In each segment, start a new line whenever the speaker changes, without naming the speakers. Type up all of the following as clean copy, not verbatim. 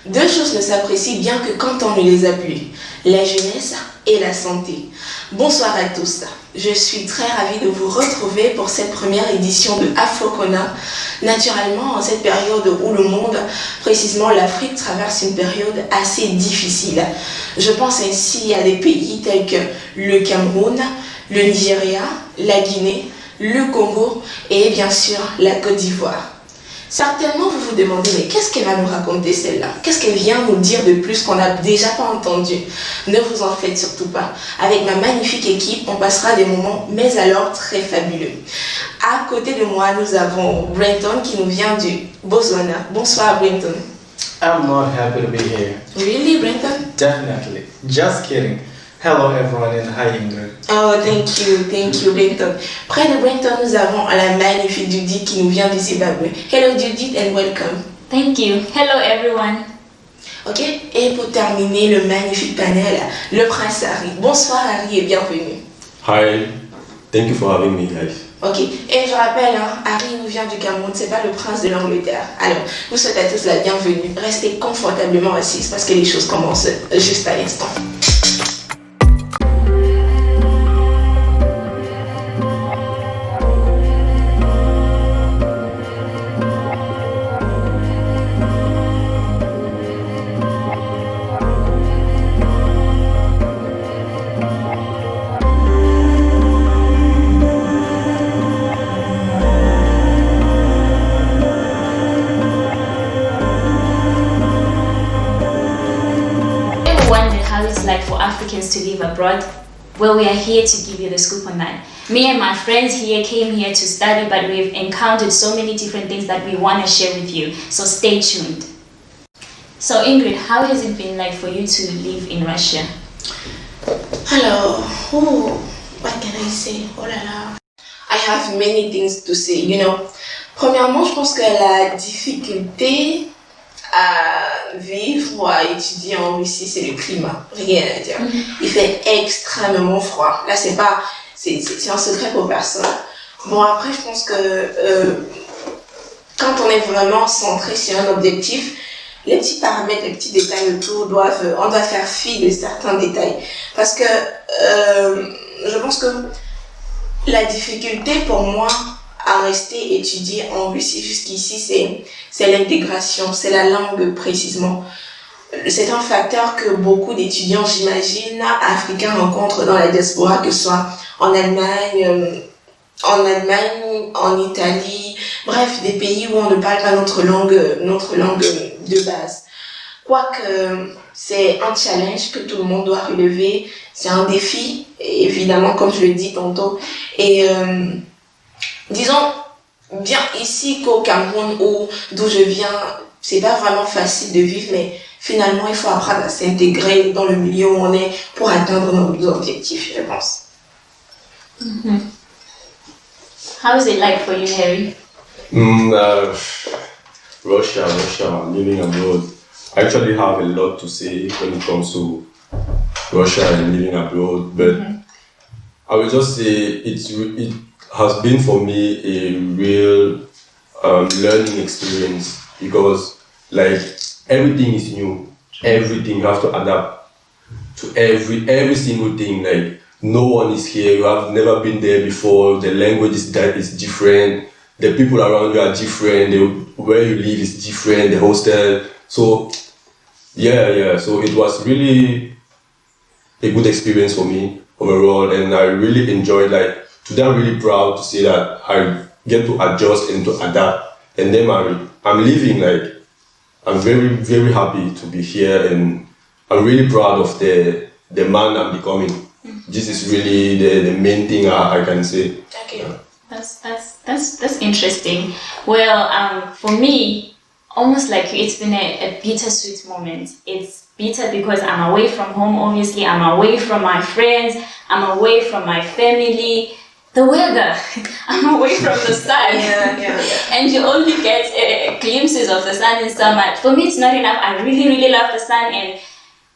Deux choses ne s'apprécient bien que quand on ne les a plus, la jeunesse et la santé. Bonsoir à tous, je suis très ravie de vous retrouver pour cette première édition de Afrocona. Naturellement, en cette période où le monde, précisément l'Afrique, traverse une période assez difficile. Je pense ainsi à des pays tels que le Cameroun, le Nigeria, la Guinée, le Congo et bien sûr la Côte d'Ivoire. Certainement vous vous demandez, mais qu'est-ce qu'elle va nous raconter celle-là? Qu'est-ce qu'elle vient nous dire de plus qu'on n'a déjà pas entendu? Ne vous en faites surtout pas. Avec ma magnifique équipe, on passera des moments, mais alors très fabuleux. À côté de moi, nous avons Brenton qui nous vient du Botswana. Bonsoir Brenton.
I'm not happy to be here.
Really, Brenton?
Definitely. Just kidding. Hello everyone and hi Ingrid.
Oh, thank you, Brenton. Près de Brenton, nous avons la magnifique Judith qui nous vient du Zimbabwe. Hello Judith and welcome.
Thank you. Hello everyone.
Ok, et pour terminer le magnifique panel, le prince Harry. Bonsoir Harry et bienvenue.
Hi, thank you for having me, guys.
Ok, et je rappelle, Harry nous vient du Cameroun, c'est pas le prince de l'Angleterre. Alors, vous souhaite à tous la bienvenue. Restez confortablement assis parce que les choses commencent juste à l'instant.
To live abroad. Well, we are here to give you the scoop on that. Me and my friends here came here to study, but we've encountered so many different things that we want to share with you, so stay tuned. So Ingrid, how has it been like for you to live in Russia?
Hello. What can I say? Oh là là. I have many things to say, you know. Premièrement, je pense que la difficulté à vivre ou à étudier en Russie, c'est le climat, rien à dire. Il fait extrêmement froid. Là, c'est un secret pour personne. Bon, après, je pense que quand on est vraiment centré sur un objectif, les petits paramètres, les petits détails autour on doit faire fi de certains détails. Parce que je pense que la difficulté pour moi à rester étudier en Russie jusqu'ici, c'est l'intégration, c'est la langue précisément. C'est un facteur que beaucoup d'étudiants, j'imagine, africains rencontrent dans la diaspora, que ce soit en Allemagne, en Italie, bref, des pays où on ne parle pas notre langue de base. Quoique c'est un challenge que tout le monde doit relever, c'est un défi, évidemment, comme je le dis tantôt, et disons, bien ici qu'au Cameroun d'où je viens, c'est pas vraiment facile de vivre, mais finalement, il faut apprendre à s'intégrer dans le milieu où on est pour atteindre nos objectifs, je pense.
Mm-hmm. How is it like for you, Harry?
Russia, living abroad. I actually have a lot to say when it comes to Russia and living abroad, but I will just say it has been for me a real learning experience, because like everything is new, everything you have to adapt to every single thing. Like no one is here, you have never been there before, the language is different, the people around you are different, where you live is different, the hostel. So so it was really a good experience for me overall, and I really enjoyed, like today I'm really proud to say that I get to adjust and to adapt, and then I'm living, like I'm very, very happy to be here, and I'm really proud of the man I'm becoming. This is really the main thing I can say.
Okay.
That's interesting. Well, for me, almost like it's been a bittersweet moment. It's bitter because I'm away from home, obviously. I'm away from my friends. I'm away from my family. The weather. I'm away from the sun.
Yeah.
And you only get glimpses of the sun in summer. For me, it's not enough. I really, really love the sun, and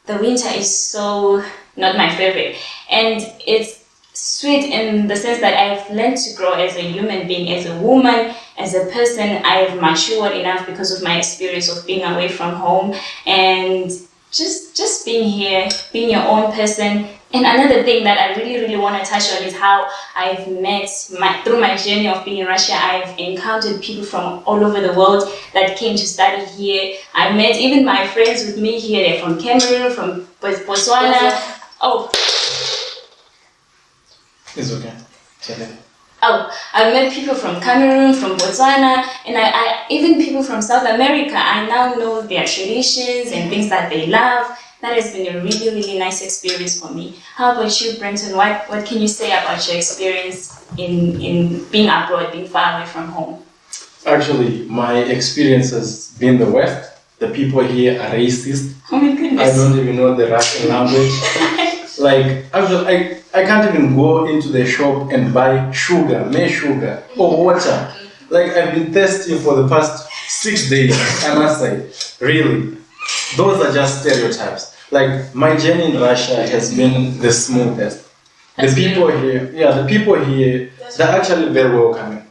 the winter is so not my favorite. And it's sweet in the sense that I've learned to grow as a human being, as a woman, as a person. I've matured enough because of my experience of being away from home and just being here, being your own person. And another thing that I really want to touch on is how I've met, through my journey of being in Russia, I've encountered people from all over the world that came to study here. I met even my friends with me here, they're from Cameroon, from Botswana.
It's okay. Tell it.
I've met people from Cameroon, from Botswana, and I even people from South America. I now know their traditions and things that they love. That has been a really nice experience for me. How about you, Brenton? What can you say about your experience in being abroad, being far away from home?
Actually, my experience has been the West. The people here are racist.
Oh my goodness.
I don't even know the Russian language. Like, actually, I can't even go into the shop and buy sugar or water. Like, I've been testing for the past 6 days, I must say. Really. Those are just stereotypes. Like, my journey in Russia has been the smoothest. The people here, they're actually very welcoming.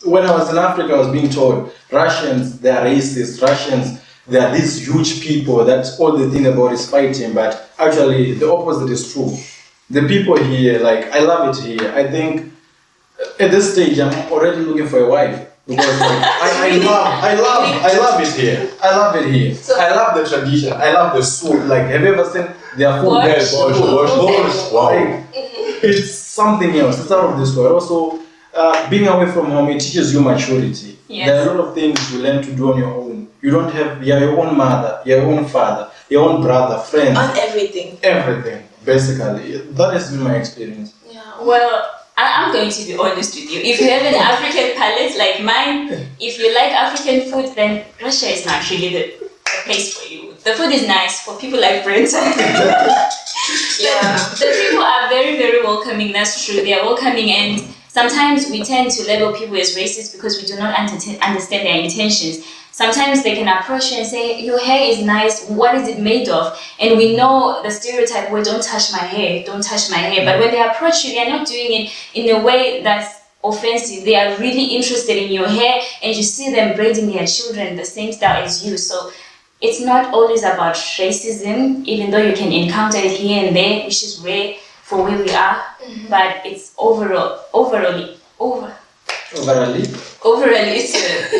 When I was in Africa, I was being told, Russians, they are racist. Russians, they are these huge people that all they think about is fighting. But actually, the opposite is true. The people here, like, I love it here. I think at this stage, I'm already looking for a wife. Because like, I love it here. I love it here. I love the tradition. I love the food. Like, have you ever seen their food?
Yes, borscht. Wow.
Like, it's something else. It's out of this world. Also, being away from home, it teaches you maturity.
Yes.
There are a lot of things you learn to do on your own. You're your own mother, your own father, your own brother, friends.
On everything.
Everything, basically. That has been my experience.
Yeah.
Well, I'm going to be honest with you. If you have an African palate like mine, if you like African food, then Russia is not really the place for you. The food is nice for people like Brenton.
Yeah.
The people are very welcoming, that's true. They are welcoming, and sometimes we tend to label people as racist because we do not understand their intentions. Sometimes they can approach you and say, your hair is nice, what is it made of? And we know the stereotype, well, don't touch my hair. But when they approach you, they are not doing it in a way that's offensive. They are really interested in your hair, and you see them braiding their children the same style as you. So it's not always about racism, even though you can encounter it here and there, which is rare for where we are. But it's overall, it's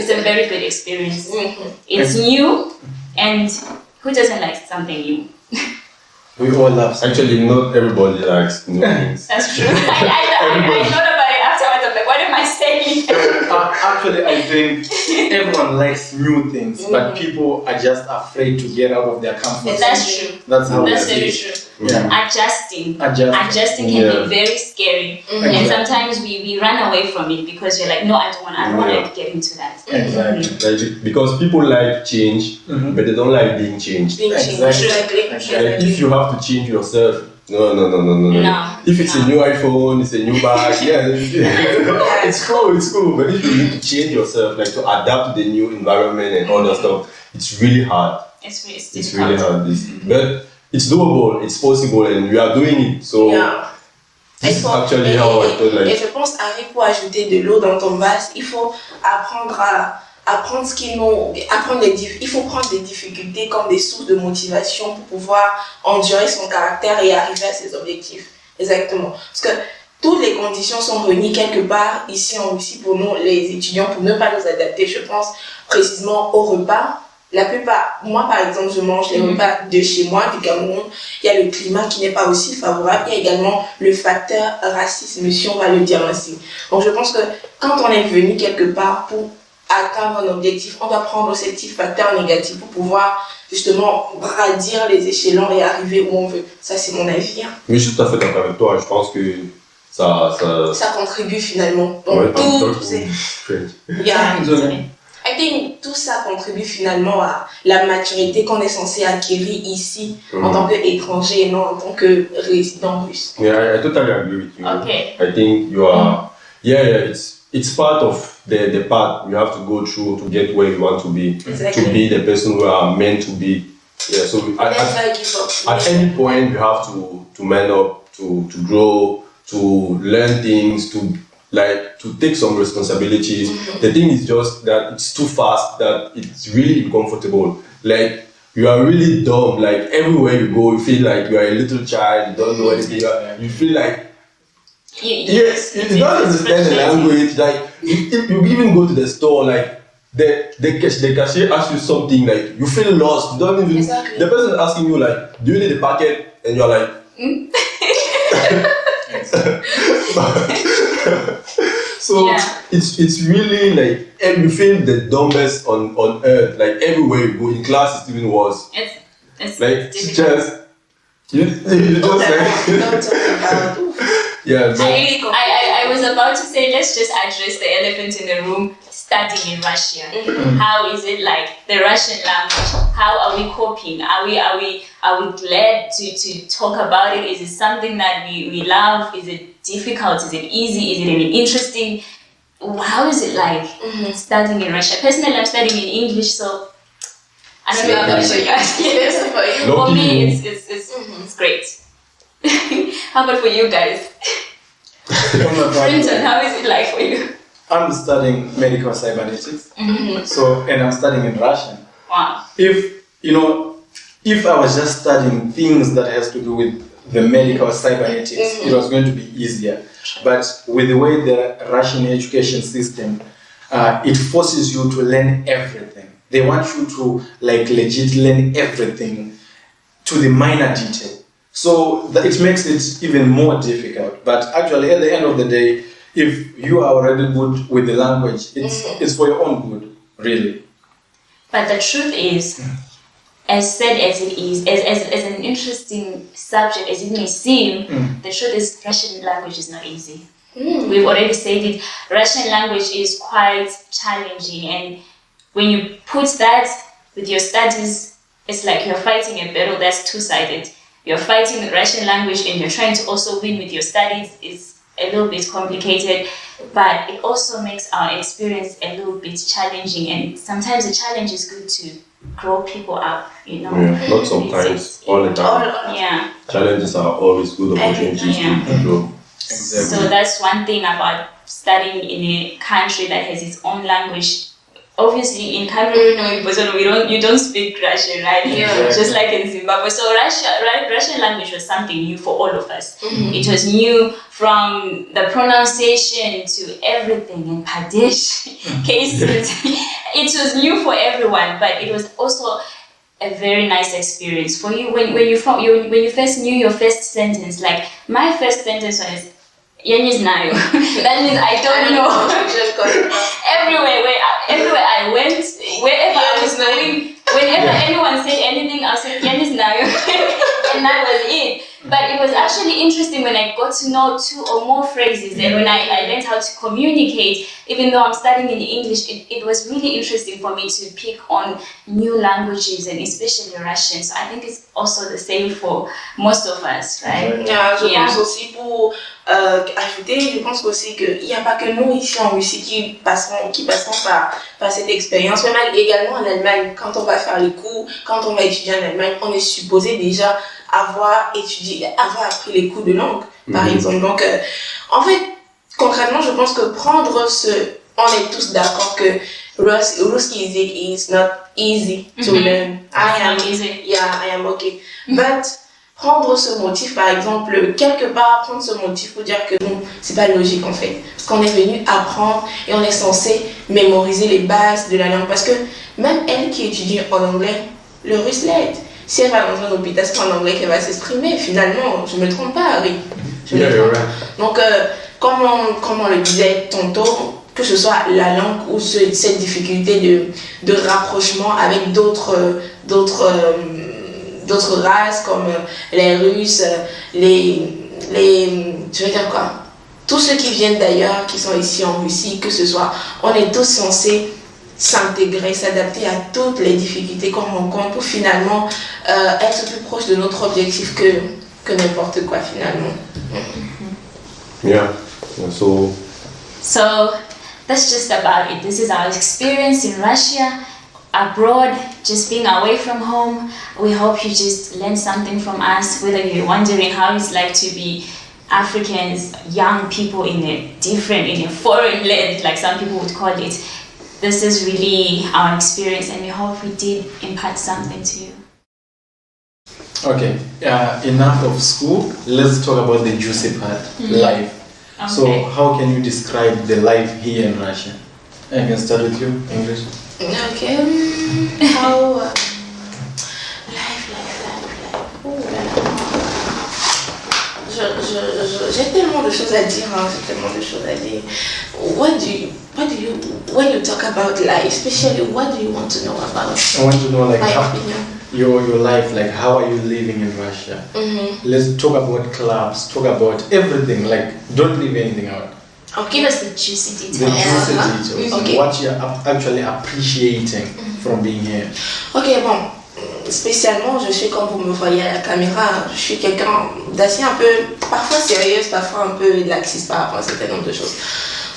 a very good experience. It's new, and who doesn't like something new?
We all love something.
Actually, not everybody likes new things.
That's true. I thought about it afterwards. I'm like, what am I saying?
Actually, I think everyone likes new things, but people are just afraid to get out of their comfort zone.
That's true.
That's how
That's
they
very
see it.
true.
Yeah.
Adjusting can be very scary, and sometimes we run away from it because we're like, no, I don't want to get into that.
Exactly.
Like, because people like change, but they don't like being changed.
Exactly.
Like, if you have to change yourself, no.
No.
If it's a new iPhone, it's a new bag, it's cool. But if you need to change yourself, like to adapt to the new environment and all that stuff, it's really hard.
It's
really hard. But it's doable, it's possible, and we are doing it. So this is actually how I feel like.
Et je pense, Harry, pour ajouter de l'eau dans ton vase, il faut apprendre ce qu'ils n'ont, il faut prendre des difficultés comme des sources de motivation pour pouvoir endurer son caractère et arriver à ses objectifs. Exactement. Parce que toutes les conditions sont réunies quelque part ici en Russie pour nous, les étudiants, pour ne pas nous adapter, je pense, précisément au repas. La plupart, moi par exemple, je mange les repas de chez moi, du Cameroun. Il y a le climat qui n'est pas aussi favorable. Il y a également le facteur racisme, si on va le dire ainsi. Donc je pense que quand on est venu quelque part pour atteindre un objectif, on doit prendre ces petits facteurs négatifs pour pouvoir justement bradir les échelons et arriver où on veut. Ça, c'est mon avis.
Oui, je suis tout à fait d'accord avec toi. Je pense que ça
contribue finalement. Donc tout c'est... I think tout ça contribue finalement à la maturité qu'on est censé acquérir ici en tant qu'étranger et non en tant que résident russe.
Yeah, I totally agree with you.
Okay.
I think you are, it's part of the path you have to go through to get where you want to be,
Exactly.
to be the person you are meant to be. Yeah, so at any point you have to man up, to grow, to learn things, to take some responsibilities. The thing is just that it's too fast, that it's really uncomfortable. Like, you are really dumb. Like, everywhere you go, you feel like you are a little child, you don't know anything. You feel like, yes, you don't understand the language. Like, if you even go to the store, like, the cashier asks you something, like, you feel lost. You don't even,
Exactly.
the person asking you, like, do you need a packet? And you're like, so it's really like, and you feel the dumbest on earth. Like, everywhere you go, in class it's even worse.
It's
Like,
difficult.
you just like
Don't talk about.
yeah. But,
I was about to say, let's just address the elephant in the room. Studying in Russia, how is it like the Russian language? How are we coping? Are we glad to talk about it? Is it something that we love? Is it difficult? Is it easy? Is it any interesting? How is it like studying in Russia? Personally, I'm studying in English, so I don't know about you guys.
Yes, for you.
For me, it's great. How about for you guys? Brenton, how is it like for you?
I'm studying medical cybernetics, and I'm studying in Russian.
Wow.
If I was just studying things that has to do with the medical cybernetics, it was going to be easier. But with the way the Russian education system, it forces you to learn everything. They want you to legit learn everything to the minor detail. So it makes it even more difficult. But actually, at the end of the day, if you are already good with the language, it's for your own good, really.
But the truth is, as sad as it is, as an interesting subject as it may seem, the truth is Russian language is not easy. We've already said it. Russian language is quite challenging, and when you put that with your studies, it's like you're fighting a battle that's two-sided. You're fighting the Russian language and you're trying to also win with your studies. It's a little bit complicated, but it also makes our experience a little bit challenging, and sometimes the challenge is good to grow people up,
Yeah, not sometimes, all the time.
Yeah.
Challenges are always good opportunities to grow.
Exactly.
So that's one thing about studying in a country that has its own language. Obviously, in Cameroon or in Botswana, you don't speak Russian, right?
Yeah.
Just like in Zimbabwe. So Russian language was something new for all of us. It was new from the pronunciation to everything in Pradesh cases. It was new for everyone, but it was also a very nice experience for you when you first knew your first sentence. Like my first sentence was "Я не знаю." That means I don't know. Everywhere I went, wherever I was going, whenever anyone said anything, I said "Я не знаю," and that was it. But it was actually interesting when I got to know two or more phrases, and when I learned how to communicate. Even though I'm studying in English, it was really interesting for me to pick on new languages, and especially Russian. So I think it's also the same for most of us, right?
Yeah, je pense aussi pour ajouter, je pense aussi qu'il n'y a pas que nous ici en Russie qui passeront par cette expérience. Même également en Allemagne, quand on va faire les cours, quand on va étudier en Allemagne, on est supposé déjà avoir appris les cours de langue, par exemple. Donc, en fait, concrètement, je pense que on est tous d'accord que Ruski is not easy to learn. I am okay. But prendre ce motif, par exemple, quelque part, prendre ce motif pour dire que non, c'est pas logique en fait. Parce qu'on est venu apprendre et on est censé mémoriser les bases de la langue. Parce que même elle qui étudie en anglais, le russe l'aide. Si elle va dans un hôpital, c'est en anglais qu'elle va s'exprimer. Finalement, je me trompe pas, oui. Donc, comme on le disait tantôt, que ce soit la langue ou cette difficulté de rapprochement avec d'autres races comme les Russes, je veux dire quoi, tous ceux qui viennent d'ailleurs, qui sont ici en Russie, que ce soit, on est tous censés s'intégrer, s'adapter à toutes les difficultés qu'on rencontre pour finalement être plus proche de notre objectif que n'importe quoi finalement.
Yeah.
So that's just about it. This is our experience in Russia, abroad, just being away from home. We hope you just learned something from us, whether you're wondering how it's like to be Africans, young people in a foreign land, like some people would call it. This is really our experience, and we hope we did impart something to you.
Okay, enough of school. Let's talk about the juicy part, life.
Okay.
So, how can you describe the life here in Russia? I can start with you, English.
Okay. How life. Oh là là. J'ai tellement de choses à dire. What do you when you talk about life, especially what do you want to know about?
I want to know, like,
My
how,
opinion.
your life, like, how are you living in Russia? Let's talk about clubs, talk about everything, like, don't leave anything out.
Give us the juicy
The
details.
juicy details,
Okay.
what you're actually appreciating from being here.
Ok, bon, spécialement, je suis comme vous me voyez à la caméra, je suis quelqu'un d'assez un peu, parfois sérieuse, parfois un peu laxiste par rapport à un certain nombre de choses.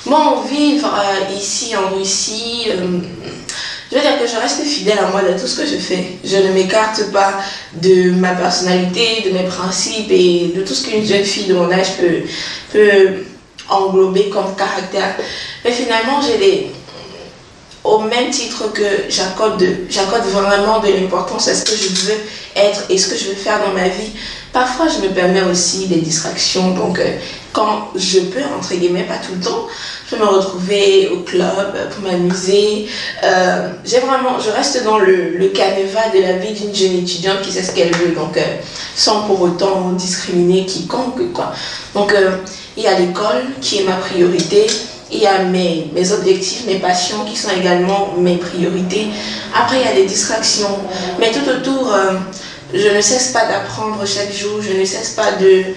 Bon, vivre ici en Russie, je veux dire que je reste fidèle à moi dans tout ce que je fais. Je ne m'écarte pas de ma personnalité, de mes principes et de tout ce qu'une jeune fille de mon âge peut englober comme caractère. Mais finalement, au même titre que j'accorde vraiment de l'importance à ce que je veux être et ce que je veux faire dans ma vie, parfois je me permets aussi des distractions. Donc quand je peux, entre guillemets, pas tout le temps, je peux me retrouver au club pour m'amuser. Je reste dans le canevas de la vie d'une jeune étudiante qui sait ce qu'elle veut, donc sans pour autant discriminer quiconque, quoi. Donc il y a l'école qui est ma priorité. Il y a mes objectifs, mes passions qui sont également mes priorités. Après, il y a des distractions. Mais tout autour, je ne cesse pas d'apprendre chaque jour. Je ne cesse pas de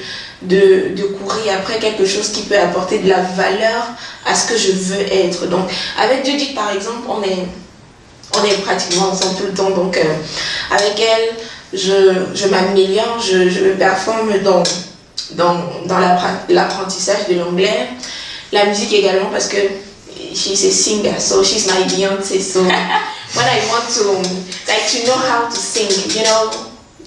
courir après quelque chose qui peut apporter de la valeur à ce que je veux être. Donc, avec Judith, par exemple, on est pratiquement ensemble tout le temps. Donc, avec elle, je m'améliore, je me performe dans l'apprentissage de l'anglais. La musique également, parce que she's a singer, so she's my Beyoncé. So when I want to know how to sing,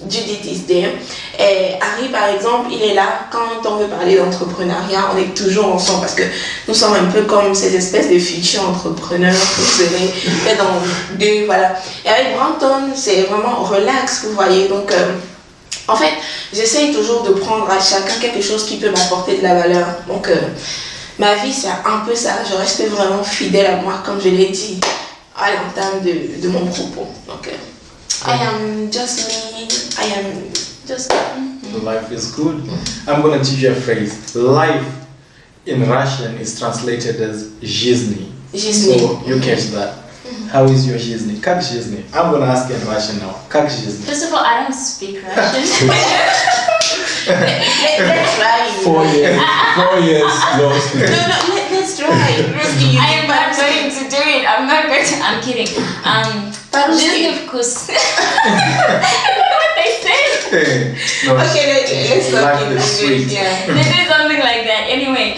Judith is there. Et Harry, par exemple, il est là quand on veut parler d'entrepreneuriat. On est toujours ensemble parce que nous sommes un peu comme ces espèces de futurs entrepreneurs que vous serez fait dans deux, voilà. Et avec Branton, c'est vraiment relax, vous voyez. Donc, en fait, j'essaye toujours de prendre à chacun quelque chose qui peut m'apporter de la valeur. Donc, ma vie, c'est un peu ça. Je reste vraiment fidèle à moi, comme je l'ai dit à l'entame de mon propos. Donc, I am just me. I am just...
Life is good. I'm going to teach you a phrase. Life in Russian is translated as жизни. So you catch that. How is your жизни? Как жизни? I'm going to ask you in Russian now. Как жизни?
First of all, I don't speak Russian.
Let's try.
4 years. 4 years. No.
Let's try.
I am not going to do it. I'm not going to. I'm kidding. Жизни вкус. What they say?
No,
Okay, let's talk
life
in
is sweet.
Yeah.
They say something like that. Anyway,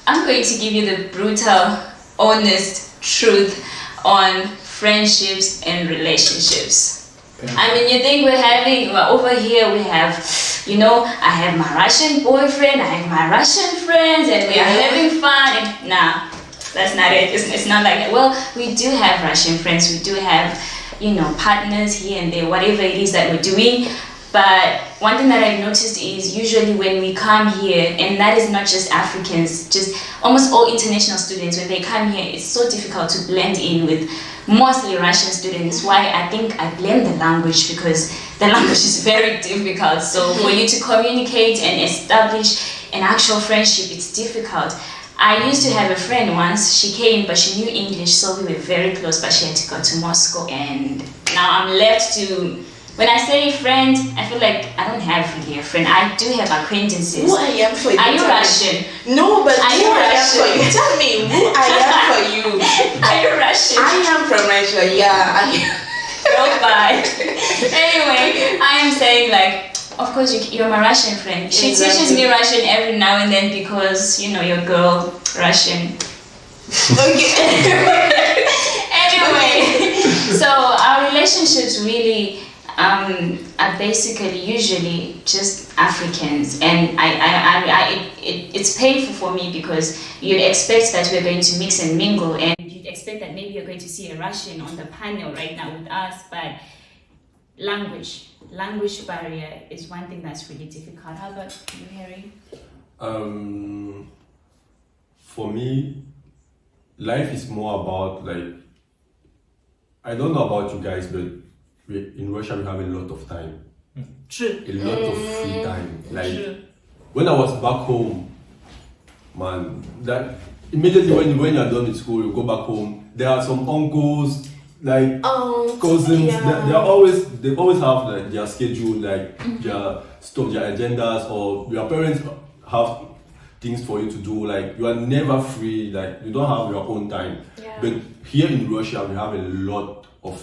I'm going to give you the brutal, honest truth on friendships and relationships. I mean, you think we're over here, we have, I have my Russian boyfriend, I have my Russian friends, and we are having fun. And, nah, that's not it. It's not like that. Well, we do have Russian friends, we do have, partners here and there, whatever it is that we're doing. But one thing that I've noticed is usually when we come here, and that is not just Africans, just almost all international students, when they come here, it's so difficult to blend in with mostly Russian students. Why? I think I blame the language, because the language is very difficult. So for you to communicate and establish an actual friendship, it's difficult. I used to have a friend once. She came, but she knew English, so we were very close, but she had to go to Moscow. And now I'm left to... When I say friend, I feel like I don't have really a friend. I do have acquaintances.
Who I am for you?
Are you Russian?
No, but
Are
who
you
I am for
Russian?
you? Tell me who I am for you.
Are you Russian?
I am from Russia, yeah.
Go by. Anyway, I am saying, like, of course you're my Russian friend. She teaches me Russian every now and then because, your girl, Russian.
Okay.
Anyway, so our relationships really, are basically usually just Africans, and it's painful for me because you'd expect that we're going to mix and mingle, and you'd expect that maybe you're going to see a Russian on the panel right now with us, but language barrier is one thing that's really difficult. How about you, Harry?
For me, life is more about like, I don't know about you guys, but in Russia we have a lot of time.
True.
A lot of free time. Like
True.
when I was back home, man, that immediately when you're done with school, you go back home. There are some uncles, like cousins.
yeah.
They always have like their schedule, like their stuff, their agendas, or your parents have things for you to do. Like you are never free. Like you don't have your own time.
Yeah.
But here in Russia, we have a lot of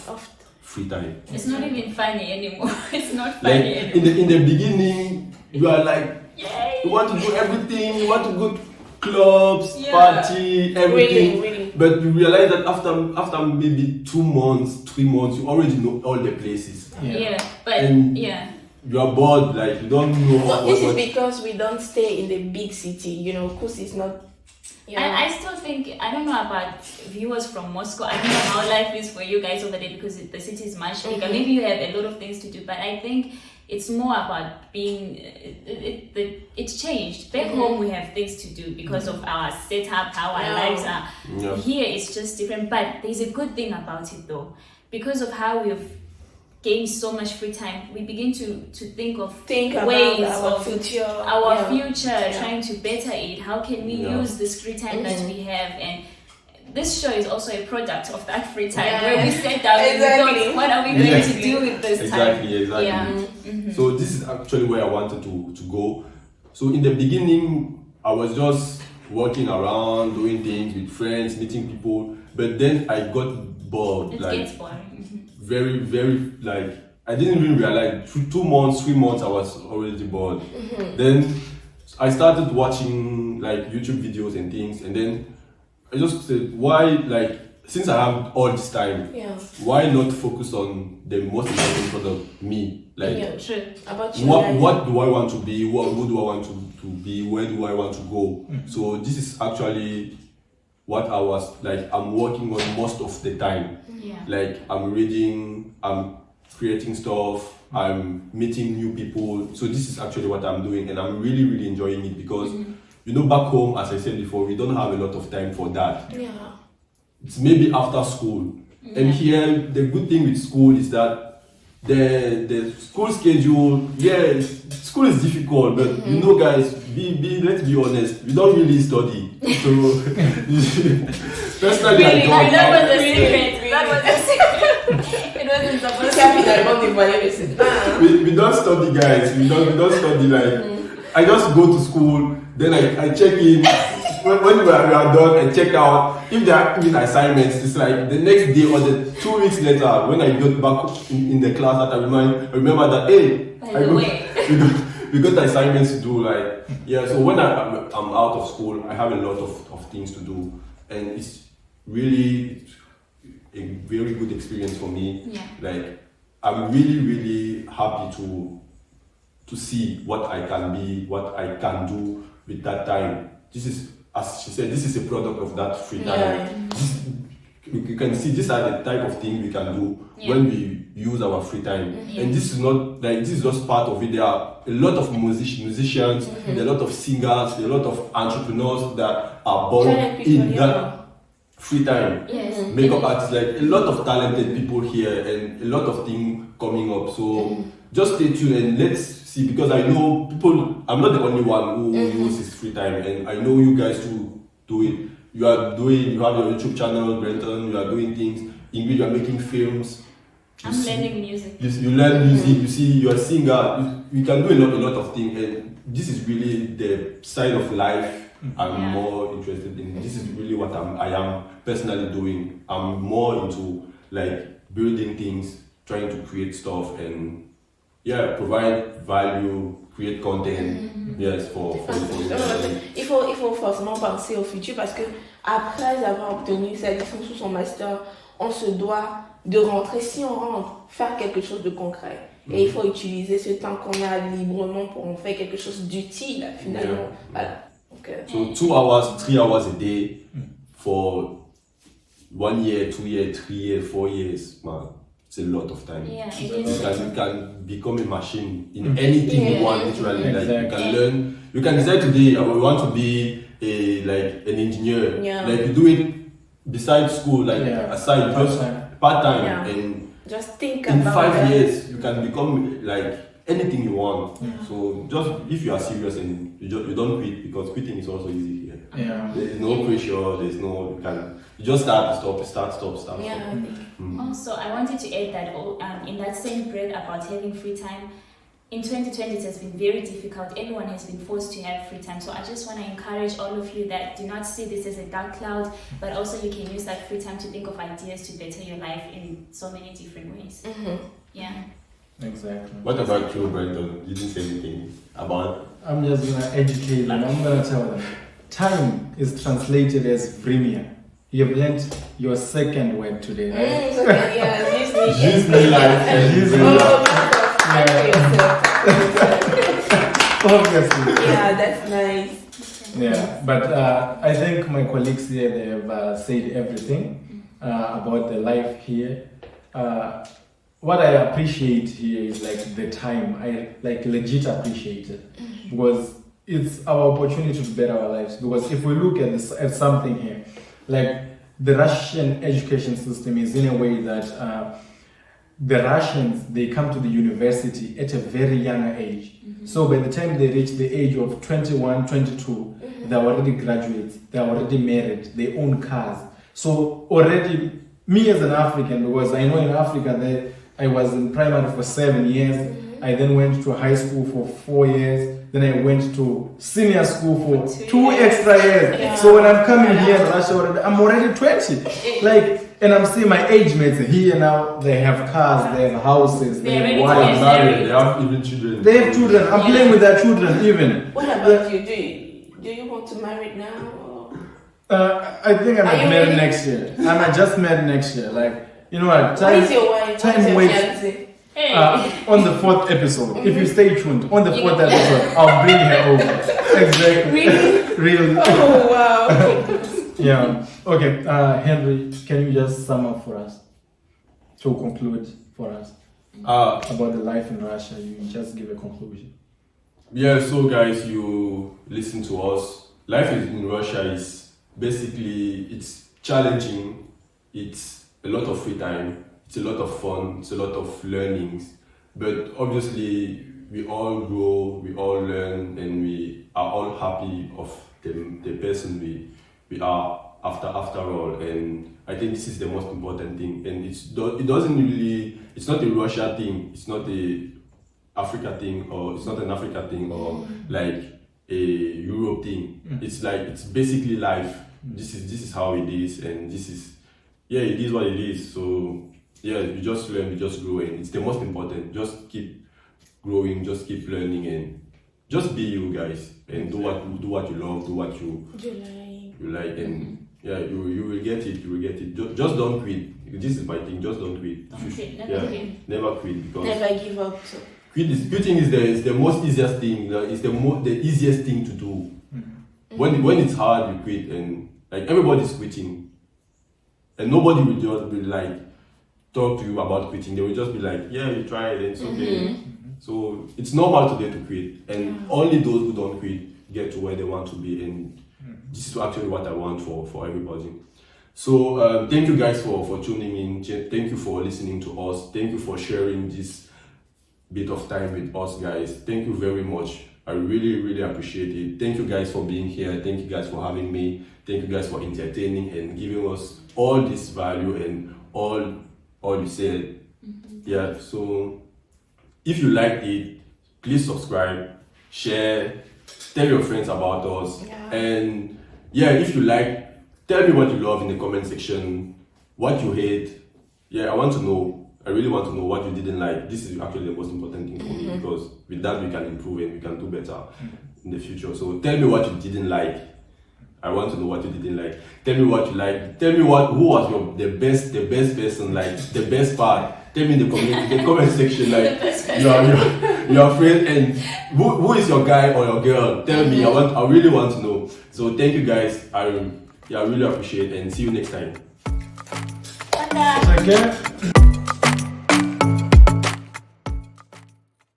free time.
It's not even funny anymore. It's not
Like
funny anymore.
in the beginning, you are like,
Yay!
you want to do everything. You want to go to clubs,
Yeah.
party, everything.
Really.
But you realize that after maybe 2 months, 3 months, you already know all the places.
Yeah, but
And
yeah.
You are bored, like you don't know
But this is
what.
because we don't stay in the big city, you know, because it's not. You know,
And I still think, I don't know about viewers from Moscow. I don't know how life is for you guys over there because the city is much bigger. Maybe you have a lot of things to do, but I think it's more about being, it's changed. Back home we have things to do because of our setup, how our lives are.
Yeah.
Here it's just different, but there's a good thing about it though. Because of how we've gained so much free time, we begin to think of ways
about our
of
future.
our
yeah.
future, trying to better it. How can we use this free time that we have? And this show is also a product of that free time where we sit down and we
Exactly.
thought, what are we going to do with this time?
Exactly.
Yeah.
So this is actually where I wanted to go. So in the beginning, I was just walking around, doing things with friends, meeting people. But then I got bored.
It
Like
gets boring.
very, very, like I didn't even realize 2 months, 3 months I was already bored. Then I started watching like YouTube videos and things, and then I just said, why, like, since I have all this time, why not focus on the most important part of me? Like,
Yeah.
True.
About you.
what do I want to be? Who do I want to be? Where do I want to go? So this is actually what I was like. I'm working on most of the time.
Yeah.
Like I'm reading, I'm creating stuff, I'm meeting new people. So this is actually what I'm doing, and I'm really, really enjoying it because you know, back home, as I said before, we don't have a lot of time for that.
Yeah.
It's maybe after school. And here, the good thing with school is that the school schedule, school is difficult, but you know, guys, let's be honest, we don't really study. So, personally, I don't.
That was a secret. That was a secret. It wasn't supposed to be.
We don't study, guys. We don't study like. I just go to school, then I check in. When we are done, I check out. If there are even assignments, it's like the next day or the 2 weeks later, when I got back in the class, that I remember that, hey,
By the way.
we got assignments to do. Like, so when I'm out of school, I have a lot of things to do, and it's really a very good experience for me.
Yeah.
Like, I'm really, really happy to see what I can be, what I can do with that time. This is, as she said, this is a product of that free time. You can see these are the type of things we can do when we use our free time. And this is not like, this is just part of it. There are a lot of musicians, there are a lot of singers, there are a lot of entrepreneurs that are born in that free time.
Yes.
Makeup artists, like a lot of talented people here and a lot of things coming up. So just stay tuned and let's see, because I know people, I'm not the only one who uses free time, and I know you guys too do it. You have your YouTube channel, Brenton, you are doing things. Ingrid, you are making films.
I'm learning music.
You learn music, you see, you're a singer, you can do a lot of things, and this is really the side of life I'm more interested in. This is really what I am personally doing. I'm more into like building things, trying to create stuff, and provide value, create content. Yes, for
Il faut forcément penser au futur parce que après avoir obtenu sa licence ou son master, on se doit de rentrer, si on rentre, faire quelque chose de concret. Et il faut utiliser ce temps qu'on a librement pour en faire quelque chose d'utile, finalement. Voilà. Donc,
So 2 hours, 3 hours a day for 1 year, 2 years, 3 years, 4 years, man, it's a lot of time.
Yeah, it
You
is.
can become a machine in anything you want, literally. Like you
Exactly.
can learn. You can decide today, I want to be an engineer.
Yeah.
Like you do it beside school, like aside, just part time,
Yeah.
and
just think
in
about
5
that.
years you can become like anything you want. So just if you are serious and you don't quit, because quitting is also easy here.
Yeah.
There's no pressure. There's no you just start, stop.
Yeah.
Also, I wanted to add that in that same breath about having free time, in 2020 it has been very difficult. Everyone has been forced to have free time. So I just want to encourage all of you that do not see this as a dark cloud, but also you can use that free time to think of ideas to better your life in so many different ways. Yeah.
Exactly.
What about you, Brandon? You didn't say anything about.
I'm just gonna educate them. I'm gonna tell them. Time is translated as vremia. You've learned your second word today, right?
So, yeah, use
Use me like use me obviously.
Yeah, that's nice.
Yeah, but I think my colleagues here, they have said everything about the life here. What I appreciate here is like the time. I like legit appreciate it because it's our opportunity to better our lives. Because if we look at this at something here, like the Russian education system is in a way that the Russians, they come to the university at a very young age. So by the time they reach the age of 21, 22, they're already graduates, they're already married, they own cars. So already, me as an African, because I know in Africa I was in primary for 7 years, I then went to high school for 4 years, then I went to senior school for 2 extra years.
Yeah.
So when I'm coming here in Russia, I'm already 20. Like, and I'm seeing my age mates here now, they have cars, they have houses, they have
They're
wives.
ready to get
Married, they have even children.
They have children. I'm playing with their children even.
What about you? Do you want to marry now? Or?
I think I
Are
might
you
marry
ready?
next year. I might just marry next year. Like, you know what?
Where is your wife?
time
Where's your
waits.
fiancé?
Hey.
On the 4th episode, if you stay tuned, on the 4th episode, I'll bring her over. Exactly.
Really?
Really.
Oh wow.
Yeah. Okay. Henry, can you just sum up for us? To conclude for us about the life in Russia, you just give a conclusion.
Yeah, so guys, you listen to us. Life in Russia is basically, it's challenging. It's a lot of free time. It's a lot of fun. It's a lot of learnings. But obviously, we all grow, we all learn, and we are all happy of the person we are after all. And I think this is the most important thing. And it doesn't really, it's not a Russia thing. It's not a Africa thing, or it's not an Africa thing, or like a Europe thing. It's like, it's basically life. This is how it is, and it is what it is. So yeah, we just learn, we just grow, and it's the most important. Just keep growing, just keep learning, and just be you guys, and do what you love, do what you like, and yeah, you will get it. You will get it. Just don't quit. This is my thing. Just don't quit.
Don't quit, never
Yeah,
quit.
never quit, because
Never give up. So.
quitting is the most easiest thing. It's the easiest thing to do. When it's hard, you quit, and like everybody's quitting, and nobody will just be like talk to you about quitting. They will just be like, yeah, you tried, and it's okay. So it's normal today to quit, and only those who don't quit get to where they want to be, and this is actually what I want for everybody. So thank you guys for tuning in. Thank you for listening to us. Thank you for sharing this bit of time with us, guys. Thank you very much. I really, really appreciate it. Thank you guys for being here. Thank you guys for having me. Thank you guys for entertaining and giving us all this value and all you said. Yeah, so if you liked it, please subscribe, share, tell your friends about us. And yeah, if you like, tell me what you love in the comment section, what you hate. Yeah, I want to know. I really want to know what you didn't like. This is actually the most important thing for me, because with that we can improve and we can do better in the future. So tell me what you didn't like, I want to know what you didn't like. Tell me what you like. Tell me who was the best person, like the best part. Tell me in the comment section, like your friend and who is your guy or your girl. Tell me. I really want to know. So thank you guys. I really appreciate it and see you next time.
Again.